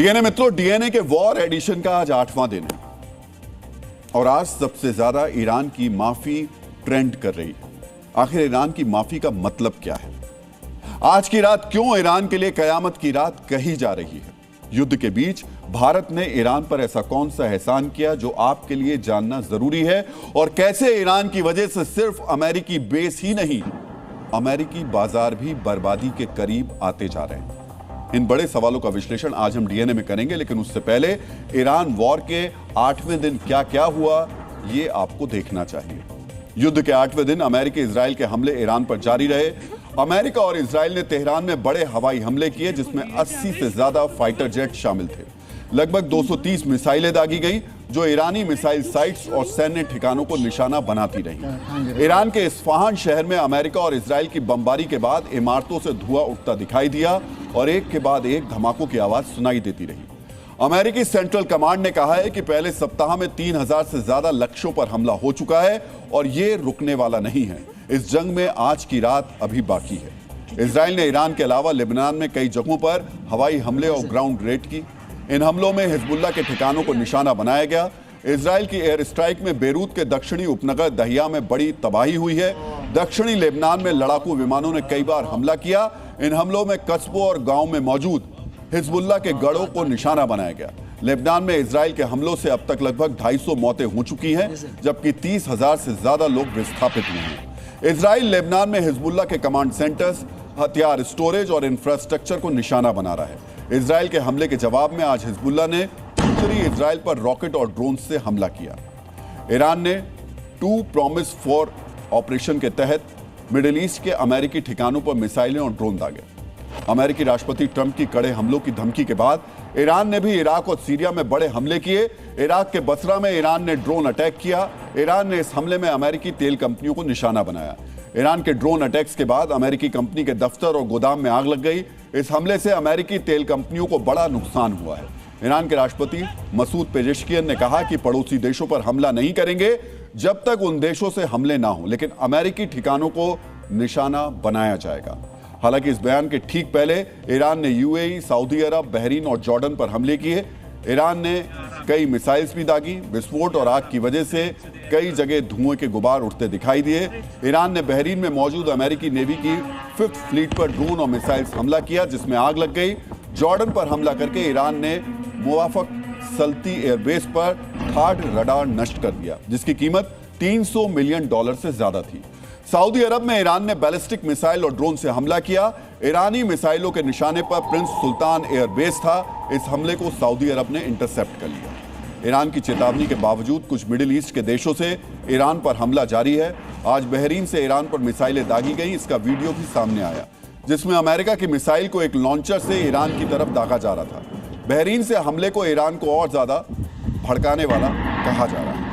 DNA मित्रों, DNA के war addition का आज 8वां दिन है और आज सबसे ज्यादा ईरान की माफी ट्रेंड कर रही है। आखिर ईरान की माफी का मतलब क्या है? आज की रात क्यों ईरान के लिए कयामत की रात कही जा रही है? युद्ध के बीच भारत ने ईरान पर ऐसा कौन सा एहसान किया जो आपके लिए जानना जरूरी है? और कैसे ईरान की वजह से सिर्फ अमेरिकी बेस ही नहीं, अमेरिकी बाजार भी बर्बादी के करीब आते जा रहे हैं। इन बड़े सवालों का विश्लेषण आज हम डीएनए में करेंगे, लेकिन उससे पहले ईरान वॉर के 8वें दिन क्या क्या हुआ ये आपको देखना चाहिए। युद्ध के 8वें दिन अमेरिकी इजराइल के हमले ईरान पर जारी रहे। अमेरिका और इजराइल ने तेहरान में बड़े हवाई हमले किए, जिसमें 80 से ज्यादा फाइटर जेट शामिल थे। लगभग 230 मिसाइलें दागी गई जो ईरानी मिसाइल साइट्स और सैन्य ठिकानों को निशाना बनाती रही। ईरान के इस्फहान शहर में अमेरिका और इजराइल की बमबारी के बाद इमारतों से धुआं उठता दिखाई दिया और एक के बाद एक धमाकों की आवाज सुनाई देती रही। अमेरिकी सेंट्रल कमांड ने कहा है कि पहले सप्ताह में 3000 से ज्यादा लक्ष्यों पर हमला हो चुका है और ये रुकने वाला नहीं है। इस जंग में आज की रात अभी बाकी है। इजराइल ने ईरान के अलावा लेबनान में कई जगहों पर हवाई हमले और ग्राउंड रेड की। इन हमलों में हिजबुल्लाह के ठिकानों को निशाना बनाया गया। इजराइल की एयर स्ट्राइक में बेरूत के दक्षिणी उपनगर दहिया में बड़ी तबाही हुई है। दक्षिणी लेबनान में लड़ाकू विमानों ने कई बार हमला किया। इन हमलों में कस्बों और गांव में मौजूद हिजबुल्लाह के गढ़ों को निशाना बनाया गया। लेबनान में इजराइल के हमलों से अब तक लगभग 250 मौतें हो चुकी हैं, जबकि 30,000 से ज्यादा लोग विस्थापित हुए हैं। इजराइल लेबनान में हिजबुल्लाह के कमांड सेंटर्स, हथियार स्टोरेज और इंफ्रास्ट्रक्चर को निशाना बना रहा है। इजराइल के हमले के जवाब में आज हिजबुल्लाह ने उत्तरी इजराइल पर रॉकेट और ड्रोन से हमला किया। ईरान ने 2 प्रॉमिस फॉर ऑपरेशन के तहत मिडिल ईस्ट के अमेरिकी ठिकानों पर मिसाइलें और ड्रोन दागे। अमेरिकी राष्ट्रपति ट्रंप की कड़े हमलों की धमकी के बाद ईरान ने भी इराक और सीरिया में बड़े हमले किए। इराक के बसरा में ईरान ने ड्रोन अटैक किया। ईरान ने इस हमले में अमेरिकी तेल कंपनियों को निशाना बनाया। ईरान के ड्रोन अटैक्स के बाद अमेरिकी कंपनी के दफ्तर और गोदाम में आग लग गई। इस हमले से अमेरिकी तेल कंपनियों को बड़ा नुकसान हुआ है। ईरान के राष्ट्रपति मसूद पेजेश्कियन ने कहा कि पड़ोसी देशों पर हमला नहीं करेंगे जब तक उन देशों से हमले ना हो, लेकिन अमेरिकी ठिकानों को निशाना बनाया जाएगा। हालांकि इस बयान के ठीक पहले ईरान ने यूएई, सऊदी अरब, बहरीन और जॉर्डन पर हमले किए। ईरान ने कई मिसाइल्स भी दागी। विस्फोट और आग की वजह से कई जगह धुएं के गुबार उठते दिखाई दिए। ईरान ने बहरीन में मौजूद अमेरिकी नेवी की 5th फ्लीट पर ड्रोन और मिसाइल्स हमला किया, जिसमें आग लग गई। जॉर्डन पर हमला करके ईरान ने मुवाफक सल्ती एयरबेस पर थाड रडार नष्ट कर दिया, जिसकी कीमत $300 मिलियन से ज्यादा थी। सऊदी अरब में ईरान ने बैलिस्टिक मिसाइल और ड्रोन से हमला किया। ईरानी मिसाइलों के निशाने पर प्रिंस सुल्तान एयरबेस था। इस हमले को सऊदी अरब ने इंटरसेप्ट कर लिया। ईरान की चेतावनी के बावजूद कुछ मिडिल ईस्ट के देशों से ईरान पर हमला जारी है। आज बहरीन से ईरान पर मिसाइलें दागी गई। इसका वीडियो भी सामने आया, जिसमें अमेरिका की मिसाइल को एक लॉन्चर से ईरान की तरफ दागा जा रहा था। बहरीन से हमले को ईरान को और ज्यादा भड़काने वाला कहा जा रहा है।